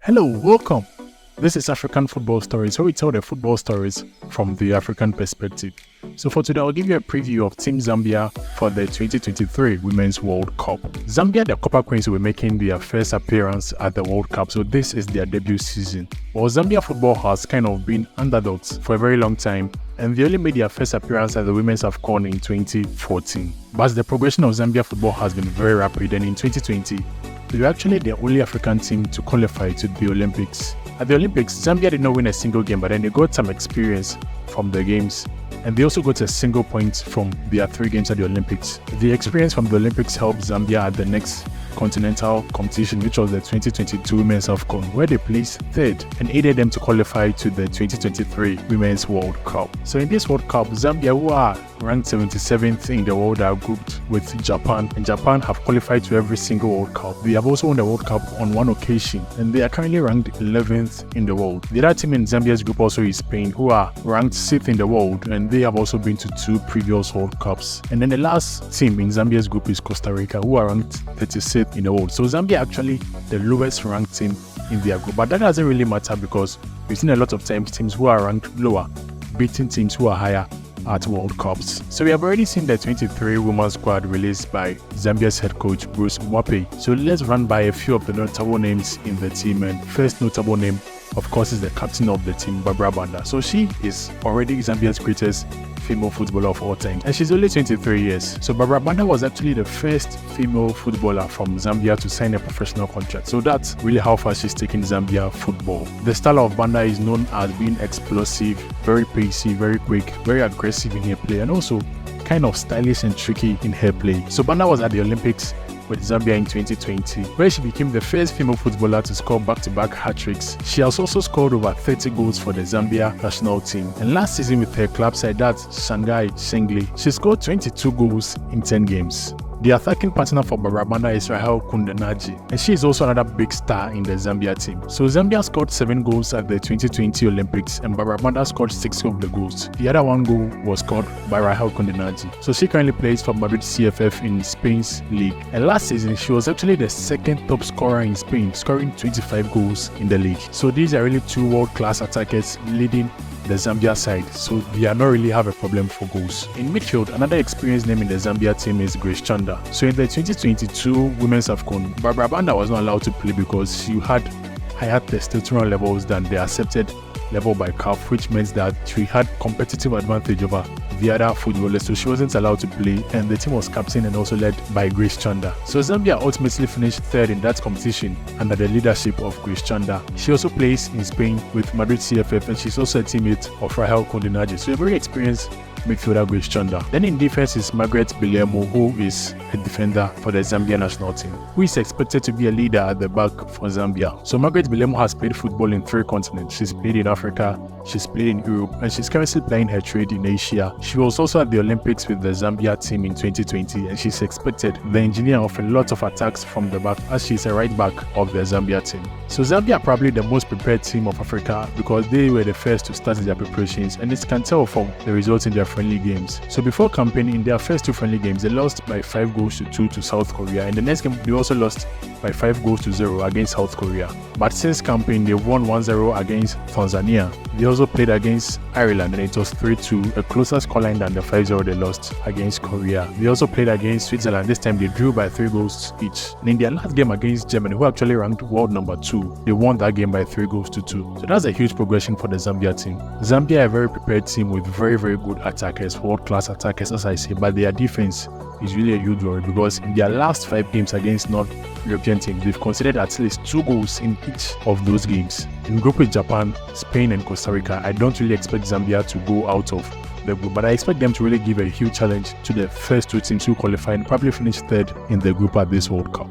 Hello, welcome. This is African Football Stories, where we tell the football stories from the African perspective. So for today, I'll give you a preview of Team Zambia for the 2023 Women's World Cup. Zambia, the Copper Queens, will be making their first appearance at the World Cup, so this is their debut season. While Zambia football has kind of been underdogs for a very long time, and they only made their first appearance at the Women's AFCON in 2014. But the progression of Zambia football has been very rapid, and in 2020, they were actually the only African team to qualify to the Olympics. At the Olympics, Zambia did not win a single game, but then they got some experience from the games, and they also got a single point from their 3 games at the Olympics. The experience from the Olympics helped Zambia at the next continental competition, which was the 2022 Women's AFCON, where they placed 3rd and aided them to qualify to the 2023 Women's World Cup. So in this World Cup, Zambia, who are ranked 77th in the world, are grouped with Japan, and Japan have qualified to every single World Cup. They have also won the World Cup on 1 occasion, and they are currently ranked 11th in the world. The other team in Zambia's group also is Spain, who are ranked 6th in the world, and they have also been to 2 previous World Cups. And then the last team in Zambia's group is Costa Rica, who are ranked 36th in the world. So Zambia actually the lowest ranked team in their group, but that doesn't really matter because we've seen a lot of times teams who are ranked lower beating teams who are higher at World Cups. So we have already seen the 23 women's squad released by Zambia's head coach Bruce Mweemba. So let's run by a few of the notable names in the team, and first notable name, of course, is the captain of the team, Banda. So she is already Zambia's greatest female footballer of all time, and she's only 23 years. So Banda was actually the first female footballer from Zambia to sign a professional contract. So that's really how far she's taken Zambia football. The style of Banda is known as being explosive, very pacey, very quick, very aggressive in her play, and also kind of stylish and tricky in her play. So Banda was at the Olympics with Zambia in 2020, where she became the first female footballer to score back-to-back hat-tricks. She has also scored over 30 goals for the Zambia national team. And last season with her club side, that's Shanghai Shengli, she scored 22 goals in 10 games. The attacking partner for Banda is Rahel Kundenaji, and she is also another big star in the Zambia team. So Zambia scored 7 goals at the 2020 Olympics, and Banda scored 6 of the goals. The other 1 goal was scored by Rahel Kundenaji. So she currently plays for Madrid CFF in Spain's league. And last season, she was actually the 2nd top scorer in Spain, scoring 25 goals in the league. So these are really 2 world-class attackers leading the Zambia side, so they are not really have a problem for goals. In midfield, another experienced name in the Zambia team is Chanda. So in the 2022 Women's AFCON, Banda was not allowed to play because she had higher testosterone levels than the accepted level by CAF, which meant that she had competitive advantage over the other footballers, so she wasn't allowed to play, and the team was captained and also led by Chanda. So Zambia ultimately finished 3rd in that competition under the leadership of Chanda. She also plays in Spain with Madrid CFF, and she's also a teammate of Rahel Kundenaji, so a very experienced midfielder Chanda. Then in defense is Magaret, Belemu, who is a defender for the Zambia national team, who is expected to be a leader at the back for Zambia. So Magaret Belemu has played football in 3 continents. She's played in Africa, she's played in Europe, and she's currently playing her trade in Asia. She was also at the Olympics with the Zambia team in 2020, and she's expected the engineer of a lot of attacks from the back, as she's a right back of the Zambia team. So Zambia are probably the most prepared team of Africa because they were the first to start their preparations, and it can tell from the results in their friendly games. So before campaigning, in their first 2 friendly games, they lost by 5 goals to 2 to South Korea. In the next game, they also lost by 5 goals to 0 against South Korea. But since campaign, they won 1-0 against Tanzania. They also played against Ireland, and it was 3-2, a closer scoreline than the 5-0 they lost against Korea. They also played against Switzerland. This time they drew by 3 goals each. And in their last game against Germany, who actually ranked world number 2, they won that game by 3 goals to 2. So that's a huge progression for the Zambia team. Zambia are a very prepared team with very, very good attackers, world-class attackers, as I say, but their defense is really a huge worry because in their last 5 games against North European teams, they've conceded at least 2 goals in each of those games. In group with Japan, Spain, and Costa Rica, I don't really expect Zambia to go out of the group, but I expect them to really give a huge challenge to the first 2 teams who qualify and probably finish 3rd in the group at this World Cup.